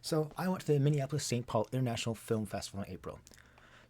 So I went to the Minneapolis-St. Paul International Film Festival in April.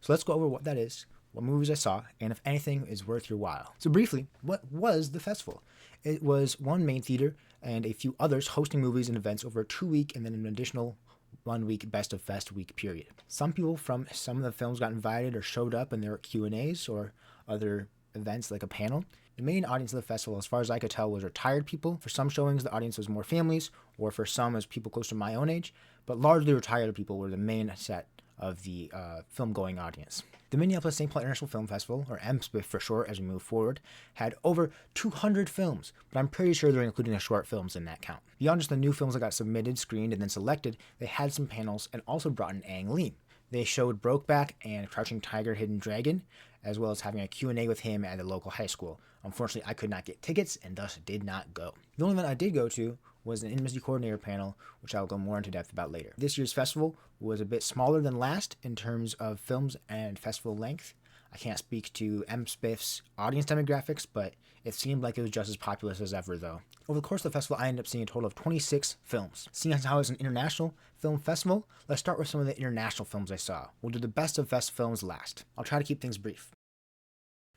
So let's go over what that is, what movies I saw, and if anything is worth your while. So briefly, what was the festival? It was one main theater and a few others hosting movies and events over a 2-week and then an additional 1-week Best of Fest week period. Some people from some of the films got invited or showed up in their Q&As or other events like a panel. The main audience of the festival, as far as I could tell, was retired people. For some showings, the audience was more families, or for some, as people close to my own age, but largely retired people were the main set of the film-going audience. The Minneapolis-St. Paul International Film Festival, or MSPIF for short as we move forward, had over 200 films, but I'm pretty sure they're including the short films in that count. Beyond just the new films that got submitted, screened, and then selected, they had some panels and also brought in Ang Lee. They showed Brokeback and Crouching Tiger, Hidden Dragon, as well as having a Q&A with him at the local high school. Unfortunately, I could not get tickets and thus did not go. The only event I did go to was an intimacy coordinator panel, which I'll go more into depth about later. This year's festival was a bit smaller than last in terms of films and festival length. I can't speak to MSPIF's audience demographics, but it seemed like it was just as populous as ever though. Over the course of the festival, I ended up seeing a total of 26 films. Seeing as how it's an international film festival, let's start with some of the international films I saw. We'll do the best of best films last. I'll try to keep things brief.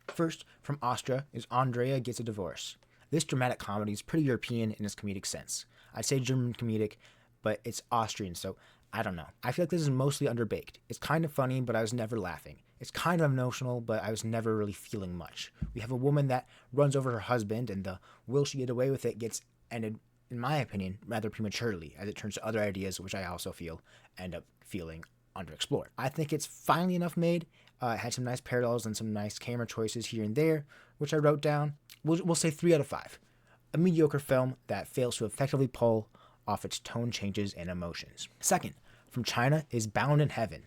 First, from Austria, is Andrea Gets a Divorce. This dramatic comedy is pretty European in its comedic sense. I'd say German comedic, but it's Austrian, so I don't know. I feel like this is mostly underbaked. It's kind of funny, but I was never laughing. It's kind of emotional, but I was never really feeling much. We have a woman that runs over her husband, and the will she get away with it gets ended, in my opinion, rather prematurely, as it turns to other ideas, which I also feel end up feeling underexplored. I think it's finally enough made. It had some nice parallels and some nice camera choices here and there, which I wrote down. We'll say 3 out of 5. A mediocre film that fails to effectively pull off its tone changes and emotions. Second, from China, is Bound in Heaven.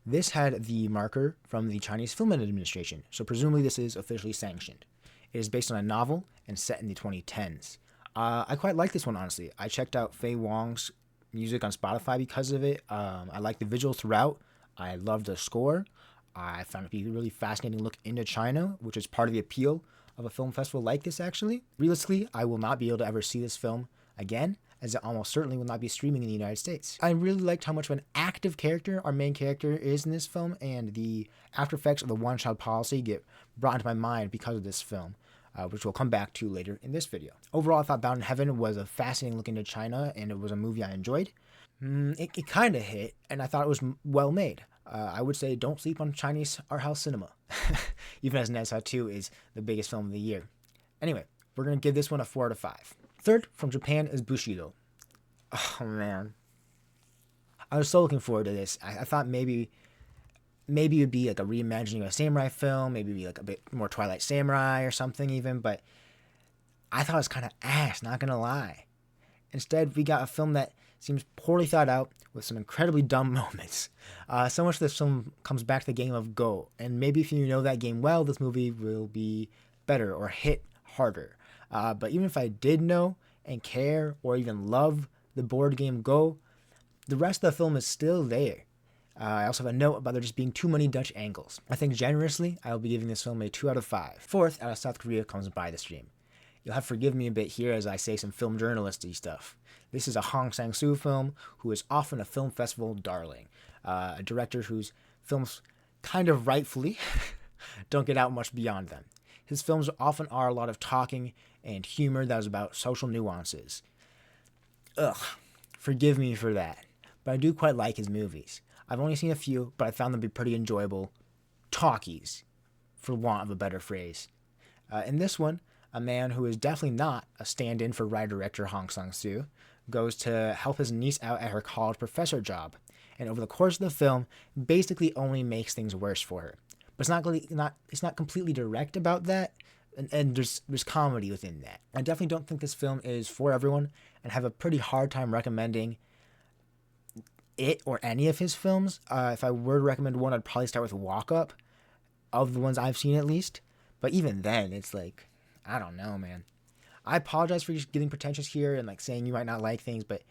This had the marker from the Chinese Film Administration, so presumably this is officially sanctioned. It is based on a novel and set in the 2010s. I quite like this one, honestly. I checked out Fei Wong's music on Spotify because of it. I like the visuals throughout. I love the score. I found it to be a really fascinating look into China, which is part of the appeal of a film festival like this, actually. Realistically, I will not be able to ever see this film again, as it almost certainly will not be streaming in the United States. I really liked how much of an active character our main character is in this film, and the after effects of the one-child policy get brought into my mind because of this film, which we'll come back to later in this video. Overall, I thought Bound in Heaven was a fascinating look into China, and it was a movie I enjoyed. It kind of hit, and I thought it was well made. I would say don't sleep on Chinese art house cinema, even as Nessa 2 is the biggest film of the year. Anyway, we're going to give this one a 4 out of 5. Third, from Japan, is Bushido. Oh man, I was so looking forward to this. I thought maybe it would be like a reimagining of a samurai film, maybe be like a bit more Twilight Samurai or something even, but I thought it was kind of ass, not gonna lie. Instead, we got a film that seems poorly thought out with some incredibly dumb moments. So much this film comes back to the game of Go, and maybe if you know that game well, this movie will be better or hit harder. But even if I did know and care or even love the board game Go, the rest of the film is still there. I also have a note about there just being too many Dutch angles. I think generously, I will be giving this film a 2 out of 5. Fourth, out of South Korea comes By the Stream. You'll have to forgive me a bit here as I say some film journalisty stuff. This is a Hong Sang-soo film who is often a film festival darling. A director whose films kind of rightfully don't get out much beyond them. His films often are a lot of talking and humor that is about social nuances. Ugh, forgive me for that. But I do quite like his movies. I've only seen a few, but I found them to be pretty enjoyable talkies, for want of a better phrase. In this one, a man who is definitely not a stand-in for writer-director Hong Sang-soo goes to help his niece out at her college professor job, and over the course of the film, basically only makes things worse for her. But it's not completely direct about that, and there's comedy within that. I definitely don't think this film is for everyone, and have a pretty hard time recommending it or any of his films. If I were to recommend one, I'd probably start with Walk Up, of the ones I've seen at least. But even then, it's like, I don't know, man. I apologize for getting pretentious here and like saying you might not like things, but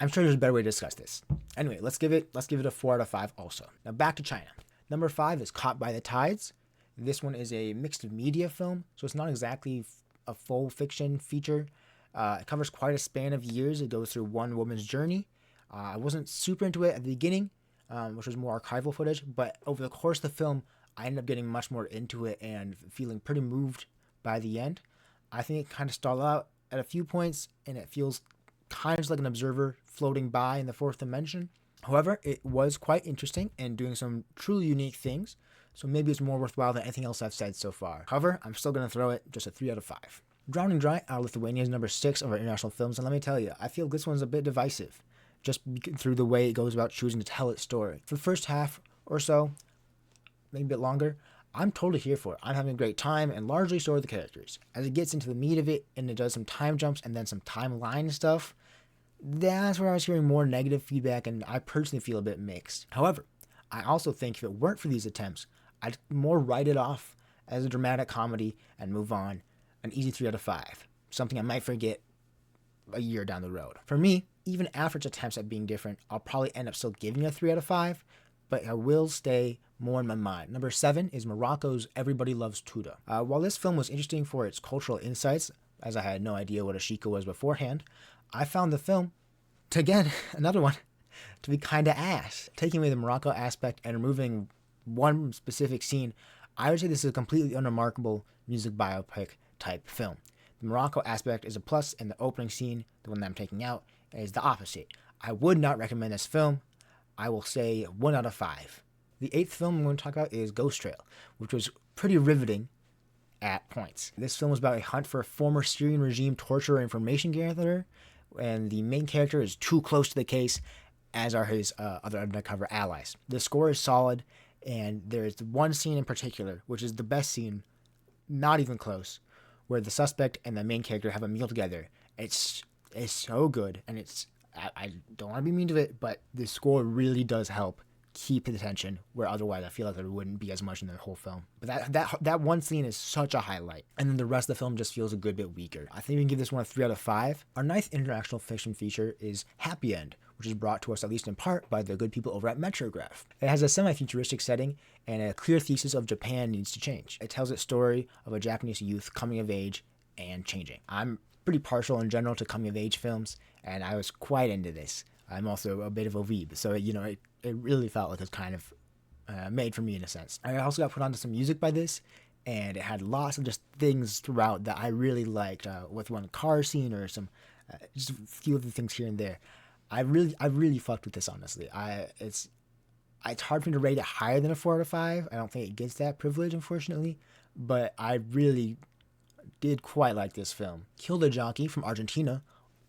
I'm sure there's a better way to discuss this. Anyway, let's give it a 4 out of 5 also. Now back to China. Number 5 is Caught by the Tides. This one is a mixed media film, so it's not exactly a full fiction feature. It covers quite a span of years. It goes through one woman's journey I wasn't super into it at the beginning, which was more archival footage, but over the course of the film, I ended up getting much more into it and feeling pretty moved by the end. I think it kind of stalled out at a few points, and it feels kind of like an observer floating by in the fourth dimension. However, it was quite interesting and doing some truly unique things, so maybe it's more worthwhile than anything else I've said so far. However, I'm still going to throw it just a 3 out of 5. Drowning Dry out of Lithuania is number 6 of our international films, and let me tell you, I feel this one's a bit divisive, just through the way it goes about choosing to tell its story. For the first half or so, maybe a bit longer, I'm totally here for it. I'm having a great time and largely so are the characters. As it gets into the meat of it and it does some time jumps and then some timeline stuff, that's where I was hearing more negative feedback, and I personally feel a bit mixed. However, I also think if it weren't for these attempts, I'd more write it off as a dramatic comedy and move on. An easy 3 out of 5. Something I might forget a year down the road. For me, even after its attempts at being different, I'll probably end up still giving it a 3 out of 5, but I will stay more in my mind. Number 7 is Morocco's Everybody Loves Tuda. While this film was interesting for its cultural insights, as I had no idea what a shika was beforehand, I found the film, again, another one, to be kind of ass. Taking away the Morocco aspect and removing one specific scene, I would say this is a completely unremarkable music biopic type film. The Morocco aspect is a plus, and the opening scene, the one that I'm taking out, is the opposite. I would not recommend this film. I will say 1 out of 5. The 8th film I'm going to talk about is Ghost Trail, which was pretty riveting at points. This film is about a hunt for a former Syrian regime torturer information gatherer, and the main character is too close to the case, as are his other undercover allies. The score is solid, and there's one scene in particular, which is the best scene, not even close, where the suspect and the main character have a meal together. It's so good, and I don't want to be mean to it, but the score really does help keep the tension, where otherwise I feel like there wouldn't be as much in the whole film. But that one scene is such a highlight, and then the rest of the film just feels a good bit weaker. I think we can give this one a 3 out of 5. Our 9th international fiction feature is Happy End, which is brought to us at least in part by the good people over at Metrograph. It has a semi-futuristic setting and a clear thesis of Japan needs to change. It tells its story of a Japanese youth coming of age and changing. I'm pretty partial in general to coming of age films, and I was quite into this. I'm also a bit of a weeb, so it really felt like it was kind of made for me in a sense. I also got put onto some music by this, and it had lots of just things throughout that I really liked, with one car scene or some just a few of the things here and there. I really fucked with this, honestly. It's hard for me to rate it higher than a 4 out of 5. I don't think it gets that privilege, unfortunately, but I really did quite like this film. Kill the Jockey from Argentina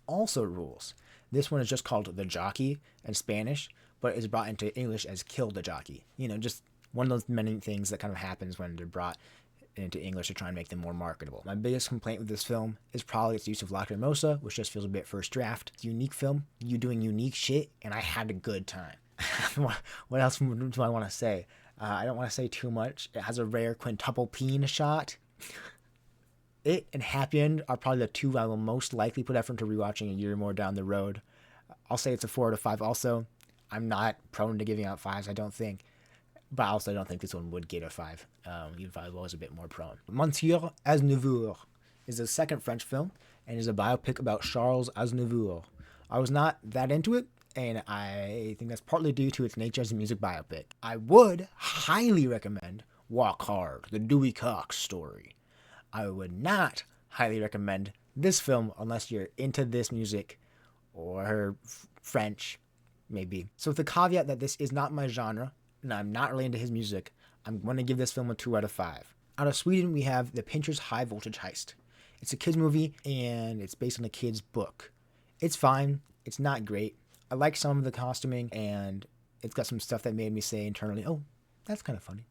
also rules. This one is just called The Jockey in Spanish, but is brought into English as Kill the Jockey. Just one of those many things that kind of happens when they're brought into English to try and make them more marketable. My biggest complaint with this film is probably its use of Lacrimosa, which just feels a bit first draft. It's a unique film, you doing unique shit, and I had a good time. What else do I want to say? I don't want to say too much. It has a rare quintuple peen shot. It and Happy End are probably the two I will most likely put effort into rewatching a year or more down the road. I'll say it's a 4 out of 5 also. I'm not prone to giving out 5s, I don't think. But I also don't think this one would get a 5, even if I was a bit more prone. Monsieur Aznavour is a second French film and is a biopic about Charles Aznavour. I was not that into it, and I think that's partly due to its nature as a music biopic. I would highly recommend Walk Hard, the Dewey Cox story. I would not highly recommend this film unless you're into this music or French, maybe. So with the caveat that this is not my genre, and I'm not really into his music, I'm going to give this film a 2 out of 5. Out of Sweden, we have The Pincher's High Voltage Heist. It's a kid's movie, and it's based on a kid's book. It's fine. It's not great. I like some of the costuming, and it's got some stuff that made me say internally, oh, that's kind of funny.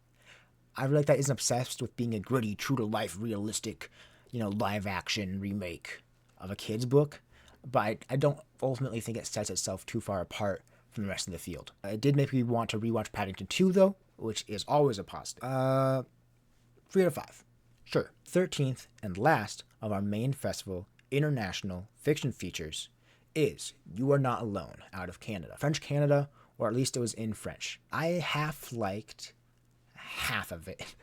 I really like that isn't obsessed with being a gritty, true-to-life, realistic, live-action remake of a kid's book, but I don't ultimately think it sets itself too far apart from the rest of the field. It did make me want to rewatch Paddington 2, though, which is always a positive. 3 out of 5. Sure. 13th and last of our main festival international fiction features is You Are Not Alone out of Canada. French Canada, or at least it was in French. I half liked half of it.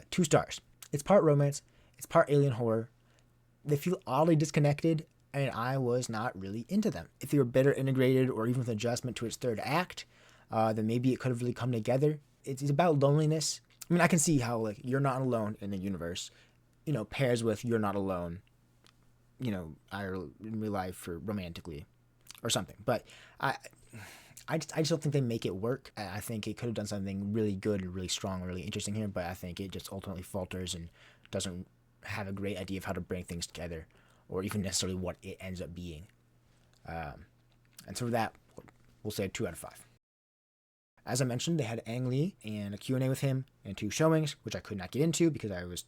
2 stars. It's part romance, it's part alien horror. They feel oddly disconnected and I was not really into them. If they were better integrated, or even with adjustment to its third act, then maybe it could have really come together. It's about loneliness. I mean, I can see how like You're Not Alone in the universe, pairs with You're Not Alone, either in real life or romantically or something. But I just don't think they make it work. I think it could have done something really good and really strong and really interesting here, but I think it just ultimately falters and doesn't have a great idea of how to bring things together, or even necessarily what it ends up being. And so for that, we'll say 2 out of 5. As I mentioned, they had Ang Lee and a Q&A with him and 2 showings, which I could not get into because I was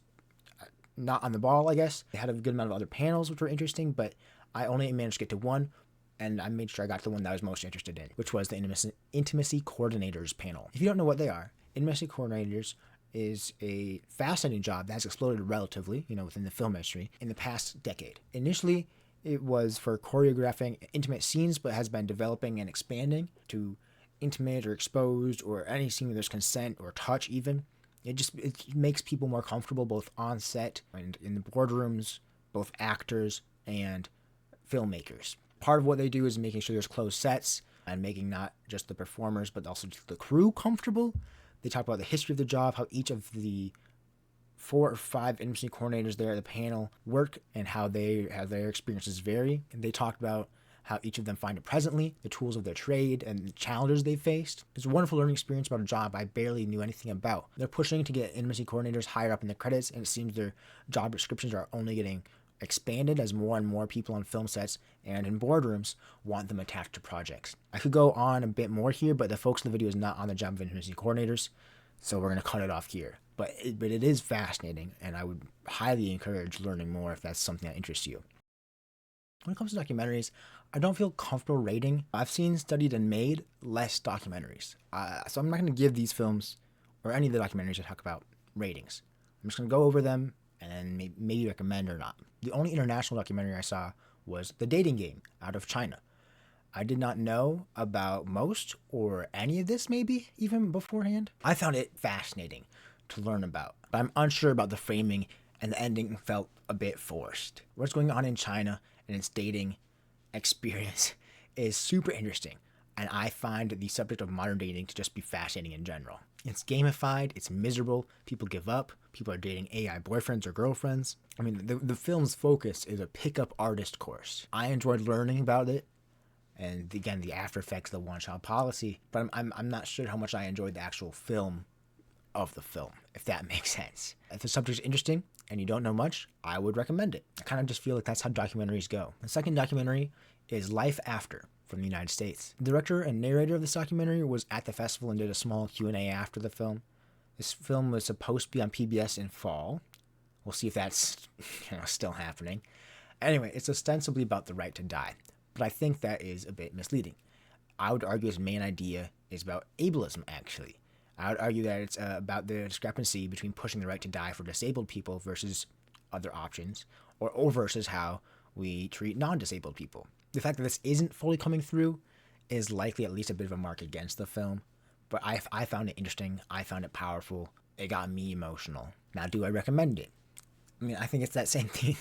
not on the ball, I guess. They had a good amount of other panels, which were interesting, but I only managed to get to one, and I made sure I got to the one that I was most interested in, which was the Intimacy Coordinators panel. If you don't know what they are, Intimacy Coordinators is a fascinating job that has exploded relatively, within the film industry in the past decade. Initially, it was for choreographing intimate scenes, but has been developing and expanding to intimate or exposed or any scene where there's consent or touch even. It makes people more comfortable both on set and in the boardrooms, both actors and filmmakers. Part of what they do is making sure there's closed sets and making not just the performers but also the crew comfortable. They talk about the history of the job, how each of the 4 or 5 intimacy coordinators there at the panel work and how their experiences vary. And they talked about how each of them find it presently, the tools of their trade, and the challenges they faced. It's a wonderful learning experience about a job I barely knew anything about. They're pushing to get intimacy coordinators higher up in the credits, and it seems their job descriptions are only getting expanded as more and more people on film sets and in boardrooms want them attached to projects. I could go on a bit more here, but the focus of the video is not on the job of intimacy coordinators, so we're going to cut it off here. But it is fascinating, and I would highly encourage learning more if that's something that interests you. When it comes to documentaries, I don't feel comfortable rating. I've seen, studied, and made less documentaries. So I'm not going to give these films, or any of the documentaries I talk about, ratings. I'm just going to go over them, and then maybe recommend or not. The only international documentary I saw was The Dating Game out of China. I did not know about most or any of this maybe even beforehand. I found it fascinating to learn about, but I'm unsure about the framing, and the ending felt a bit forced. What's going on in China and its dating experience is super interesting, and I find the subject of modern dating to just be fascinating in general. It's gamified, it's miserable, people give up, people are dating AI boyfriends or girlfriends. I mean, the film's focus is a pickup artist course. I enjoyed learning about it, and again, the after effects of the one-child policy, but I'm not sure how much I enjoyed the actual film of the film, if that makes sense. If the subject is interesting and you don't know much, I would recommend it. I kind of just feel like that's how documentaries go. The second documentary is Life After from the United States. The director and narrator of this documentary was at the festival and did a small Q&A after the film. This film was supposed to be on PBS in fall. We'll see if that's still happening. Anyway, it's ostensibly about the right to die, but I think that is a bit misleading. I would argue its main idea is about ableism, actually. I would argue that it's about the discrepancy between pushing the right to die for disabled people versus other options, or versus how we treat non-disabled people. The fact that this isn't fully coming through is likely at least a bit of a mark against the film, but I found it interesting, I found it powerful, it got me emotional. Now, do I recommend it? I mean, I think it's that same thing,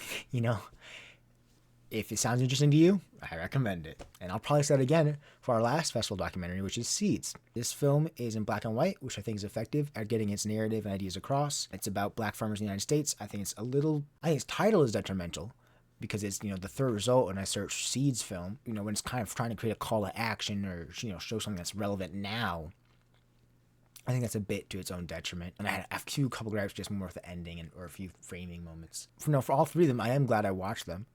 If it sounds interesting to you, I recommend it. And I'll probably say that again for our last festival documentary, which is Seeds. This film is in black and white, which I think is effective at getting its narrative and ideas across. It's about black farmers in the United States. I think its title is detrimental because it's, the third result when I search Seeds film, when it's kind of trying to create a call to action or, show something that's relevant now. I think that's a bit to its own detriment. And I had a couple gripes just more with the ending or a few framing moments. For all 3 of them, I am glad I watched them.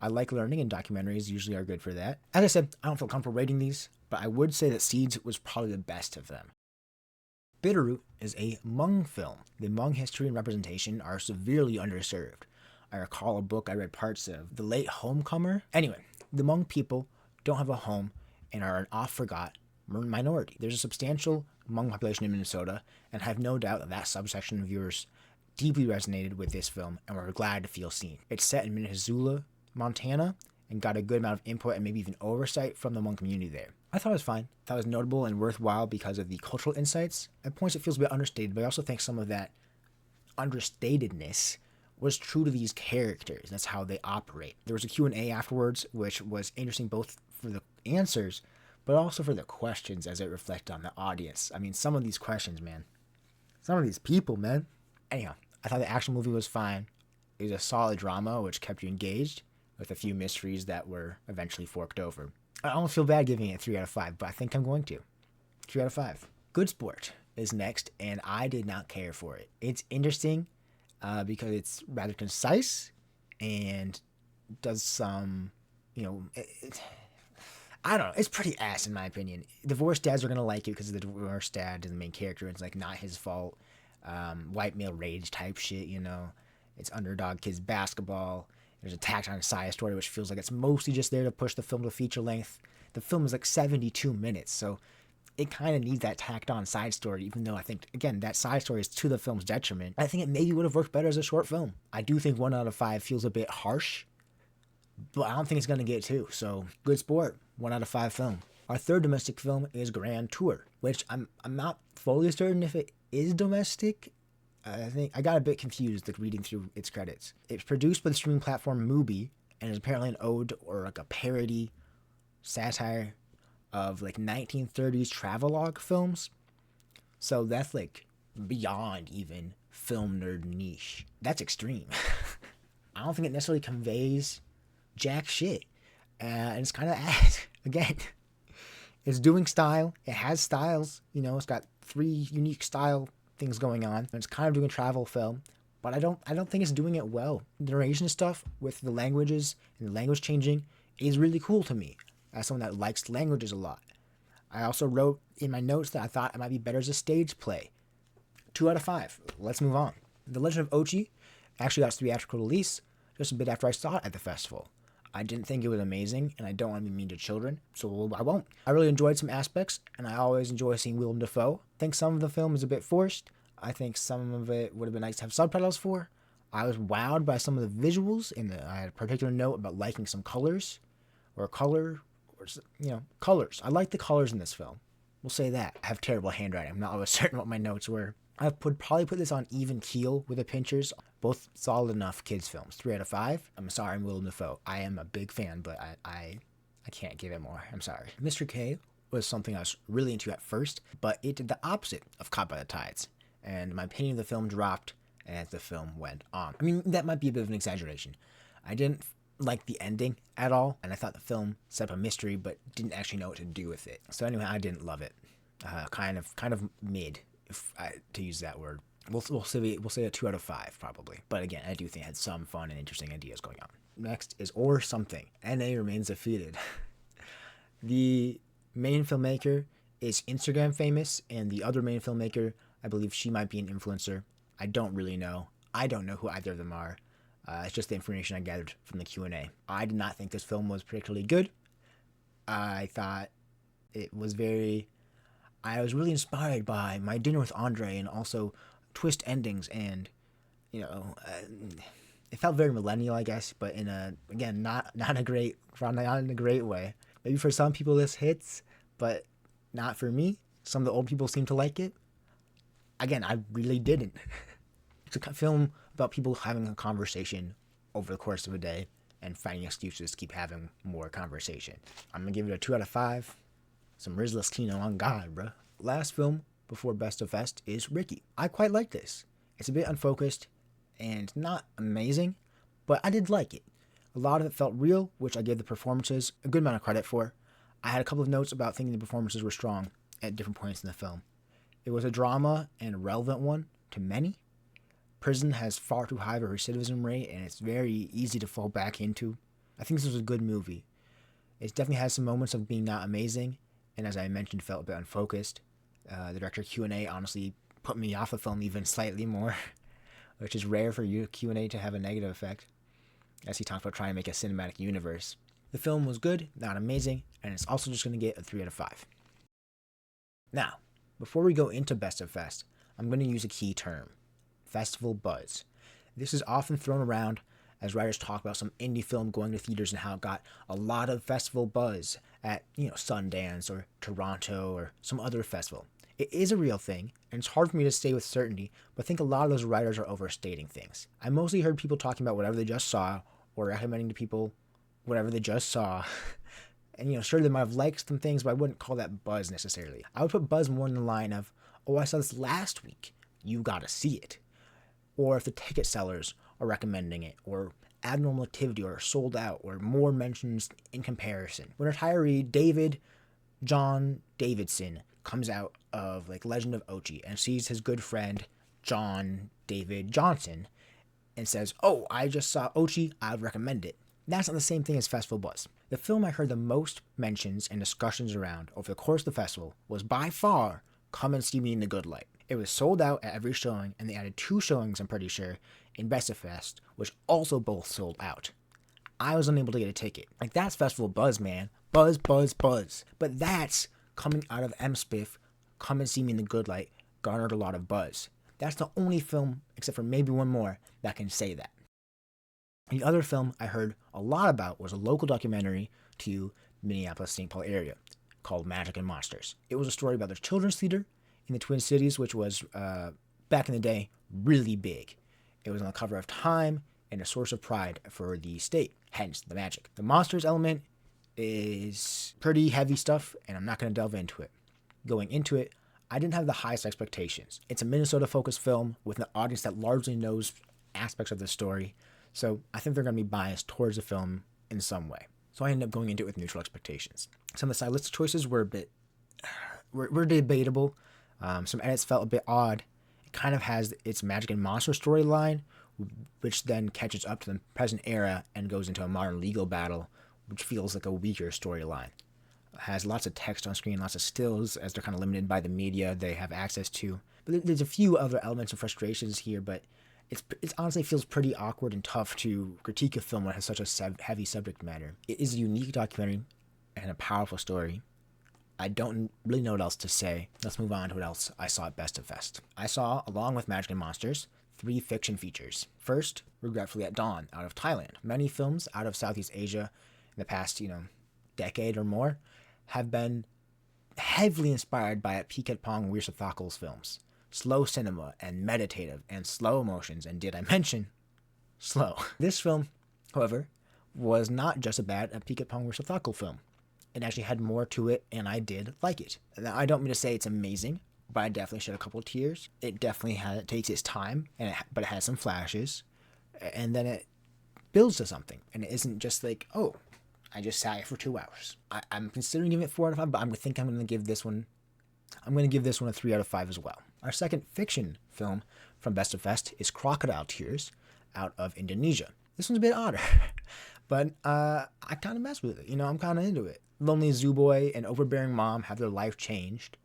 I like learning, and documentaries usually are good for that. As I said, I don't feel comfortable rating these, but I would say that Seeds was probably the best of them. Bitterroot is a Hmong film. The Hmong history and representation are severely underserved. I recall a book I read parts of, The Late Homecomer. Anyway, the Hmong people don't have a home and are an oft-forgot minority. There's a substantial Hmong population in Minnesota, and I have no doubt that subsection of viewers deeply resonated with this film and were glad to feel seen. It's set in Missoula, Montana, and got a good amount of input and maybe even oversight from the Hmong community there. I thought it was fine. I thought it was notable and worthwhile because of the cultural insights. At points it feels a bit understated, but I also think some of that understatedness was true to these characters. That's how they operate. There was a Q&A afterwards, which was interesting both for the answers, but also for the questions as it reflected on the audience. I mean, some of these questions, man. Some of these people, man. Anyhow, I thought the action movie was fine. It was a solid drama, which kept you engaged, with a few mysteries that were eventually forked over. I almost feel bad giving it 3 out of 5, but I think I'm going to. 3 out of 5. Good Sport is next, and I did not care for it. It's interesting because it's rather concise and does some, I don't know. It's pretty ass in my opinion. Divorced dads are gonna like it because the divorced dad is the main character. It's like not his fault. White male rage type shit. It's underdog kids basketball. There's a tacked on side story which feels like it's mostly just there to push the film to feature length. The film is like 72 minutes, so it kind of needs that tacked on side story. Even though I think again that side story is to the film's detriment. I think it maybe would have worked better as a short film. I do think 1 out of 5 feels a bit harsh, but I don't think it's gonna get 2. So Good Sport. 1 out of 5 film. Our third domestic film is Grand Tour, which I'm not fully certain if it is domestic. I think I got a bit confused like reading through its credits. It's produced by the streaming platform Mubi and is apparently an ode or like a parody satire of like 1930s travelogue films. So that's like beyond even film nerd niche. That's extreme. I don't think it necessarily conveys jack shit. And it's kind of again, it's doing style. It has styles. It's got 3 unique style things going on. And it's kind of doing a travel film, but I don't think it's doing it well. The narration stuff with the languages and the language changing is really cool to me as someone that likes languages a lot. I also wrote in my notes that I thought it might be better as a stage play. 2 out of 5. Let's move on. The Legend of Ochi actually got its theatrical release just a bit after I saw it at the festival. I didn't think it was amazing, and I don't want to be mean to children, so I won't. I really enjoyed some aspects, and I always enjoy seeing Willem Dafoe. I think some of the film is a bit forced. I think some of it would have been nice to have subtitles for. I was wowed by some of the visuals, and I had a particular note about liking some colors, colors. I like the colors in this film. We'll say that. I have terrible handwriting. I'm not always certain what my notes were. I would probably put this on even keel with the Pinchers. Both solid enough kids films. 3 out of 5. I'm sorry, I'm Willem Dafoe. I am a big fan, but I can't give it more. I'm sorry. Mr. K was something I was really into at first, but it did the opposite of Caught by the Tides. And my opinion of the film dropped as the film went on. I mean, that might be a bit of an exaggeration. I didn't like the ending at all, and I thought the film set up a mystery, but didn't actually know what to do with it. So anyway, I didn't love it. Kind of mid, to use that word. We'll say a 2 out of 5 probably. But again, I do think it had some fun and interesting ideas going on. Next is Or Something. NA remains defeated. The main filmmaker is Instagram famous, and the other main filmmaker, I believe she might be an influencer. I don't really know. I don't know who either of them are. It's just the information I gathered from the Q&A. I did not think this film was particularly good. I thought it was I was really inspired by My Dinner with Andre and also twist endings, and it felt very millennial, I guess, but in not in a great way. Maybe for some people this hits, but not for me. Some of the old people seem to like it. Again, I really didn't. It's a film about people having a conversation over the course of a day and finding excuses to keep having more conversation. I'm gonna give it a 2 out of 5. Some Riz Latino on God, bruh. Last film before Best of Fest is Ricky. I quite like this. It's a bit unfocused and not amazing, but I did like it. A lot of it felt real, which I gave the performances a good amount of credit for. I had a couple of notes about thinking the performances were strong at different points in the film. It was a drama and a relevant one to many. Prison has far too high of a recidivism rate, and it's very easy to fall back into. I think this was a good movie. It definitely has some moments of being not amazing, and as I mentioned, felt a bit unfocused. The director Q&A honestly put me off the film even slightly more, which is rare for you Q&A to have a negative effect, as he talked about trying to make a cinematic universe. The film was good, not amazing, and it's also just going to get a 3 out of 5. Now, before we go into Best of Fest, I'm going to use a key term: festival buzz. This is often thrown around as writers talk about some indie film going to theaters and how it got a lot of festival buzz at, Sundance or Toronto or some other festival. It is a real thing, and it's hard for me to say with certainty, but I think a lot of those writers are overstating things. I mostly heard people talking about whatever they just saw, or recommending to people whatever they just saw. And sure, they might have liked some things, but I wouldn't call that buzz necessarily. I would put buzz more in the line of, oh, I saw this last week, you gotta see it. Or if the ticket sellers are recommending it, or abnormal activity, or sold out, or more mentions in comparison. When retiree David John Davidson comes out of Legend of Ochi and sees his good friend John David Johnson and says, oh, I just saw Ochi, I would recommend it. That's not the same thing as festival buzz. The film I heard the most mentions and discussions around over the course of the festival was by far Come and See Me in the Good Light. It was sold out at every showing, and they added 2 showings, I'm pretty sure, in Best of Fest, which also both sold out. I was unable to get a ticket. That's festival buzz, man. Buzz, buzz, buzz. But that's coming out of MSPIF, Come and See Me in the Good Light, garnered a lot of buzz. That's the only film, except for maybe one more, that can say that. The other film I heard a lot about was a local documentary to Minneapolis-St. Paul area called Magic and Monsters. It was a story about the children's theater in the Twin Cities, which was, back in the day, really big. It was on the cover of Time and a source of pride for the state, hence the magic. The monsters element is pretty heavy stuff, and I'm not going to delve into it. Going into it, I didn't have the highest expectations. It's a Minnesota-focused film with an audience that largely knows aspects of the story, so I think they're going to be biased towards the film in some way. So I ended up going into it with neutral expectations. Some of the stylistic choices were a bit were debatable. Some edits felt a bit odd. It kind of has its magic and monster storyline, which then catches up to the present era and goes into a modern legal battle, which feels like a weaker storyline. It has lots of text on screen, lots of stills, as they're kind of limited by the media they have access to. But there's a few other elements and frustrations here, but it honestly feels pretty awkward and tough to critique a film that has such a heavy subject matter. It is a unique documentary and a powerful story. I don't really know what else to say. Let's move on to what else I saw at Best of Fest. I saw, along with Magic and Monsters, 3 fiction features. First, Regretfully at Dawn, out of Thailand. Many films out of Southeast Asia in the past, decade or more have been heavily inspired by Pong Weerasathakul's films. Slow cinema and meditative and slow emotions, and did I mention slow? This film, however, was not just a bad Pong Weerasathakel film. It actually had more to it, and I did like it. Now, I don't mean to say it's amazing, but I definitely shed a couple of tears. It definitely takes its time, but it has some flashes, and then it builds to something, and it isn't just like, oh, I just sat here for 2 hours. I'm considering giving it 4 out of 5, but I'm going to give this one a 3 out of 5 as well. Our second fiction film from Best of Fest is Crocodile Tears, out of Indonesia. This one's a bit odder, but I kind of mess with it. I'm kind of into it. Lonely zoo boy and overbearing mom have their life changed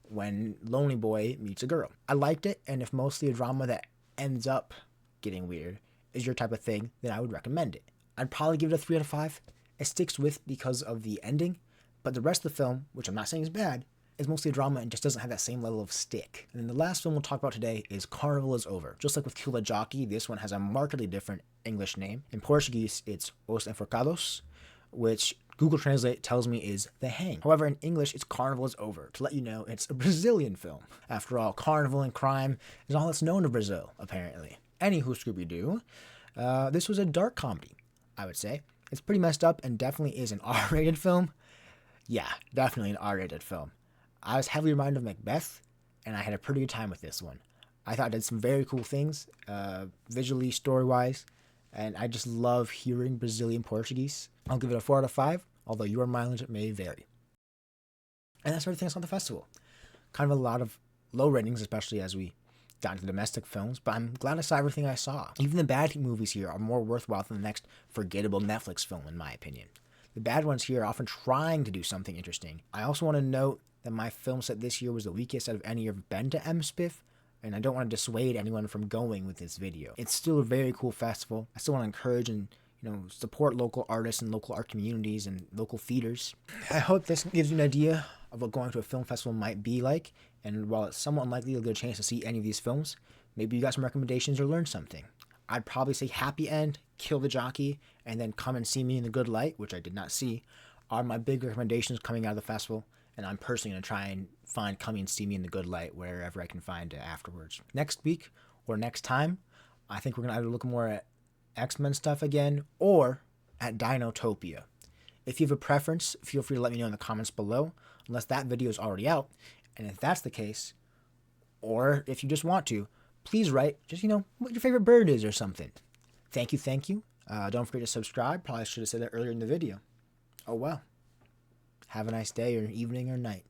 when lonely boy meets a girl. I liked it, and if mostly a drama that ends up getting weird is your type of thing, then I would recommend it. I'd probably give it a 3 out of 5. It sticks with because of the ending, but the rest of the film, which I'm not saying is bad, is mostly a drama and just doesn't have that same level of stick. And then the last film we'll talk about today is Carnival is Over. Just like with Kula Jockey, this one has a markedly different English name. In Portuguese, it's Os Enforcados, which Google Translate tells me is The Hang. However, in English, it's Carnival is Over, to let you know it's a Brazilian film. After all, carnival and crime is all that's known of Brazil, apparently. Anywho, Scooby-Doo, this was a dark comedy, I would say. It's pretty messed up and definitely is an R-rated film. Yeah, definitely an R-rated film. I was heavily reminded of Macbeth, and I had a pretty good time with this one. I thought it did some very cool things, visually, story-wise, and I just love hearing Brazilian Portuguese. I'll give it a 4 out of 5, although your mileage may vary. And that's everything I saw at the festival. Kind of a lot of low ratings, especially as we got into domestic films, but I'm glad I saw everything I saw. Even the bad movies here are more worthwhile than the next forgettable Netflix film, in my opinion. The bad ones here are often trying to do something interesting. I also want to note that my film set this year was the weakest out of any I've been to MSPIF, and I don't want to dissuade anyone from going with this video. It's still a very cool festival. I still want to encourage and support local artists and local art communities and local theaters. I hope this gives you an idea of what going to a film festival might be like, and while it's somewhat unlikely you'll get a chance to see any of these films, maybe you got some recommendations or learned something. I'd probably say Happy End, Kill the Jockey, and then Come and See Me in the Good Light, which I did not see, are my big recommendations coming out of the festival, and I'm personally going to try and find Come and See Me in the Good Light wherever I can find it afterwards. Next week or next time, I think we're going to either look more at X-Men stuff again or at Dinotopia. If you have a preference, feel free to let me know in the comments below, unless that video is already out. And if that's the case, or if you just want to, please write just, what your favorite bird is or something. Thank you. Don't forget to subscribe. Probably should have said that earlier in the video. Oh well. Have a nice day or evening or night.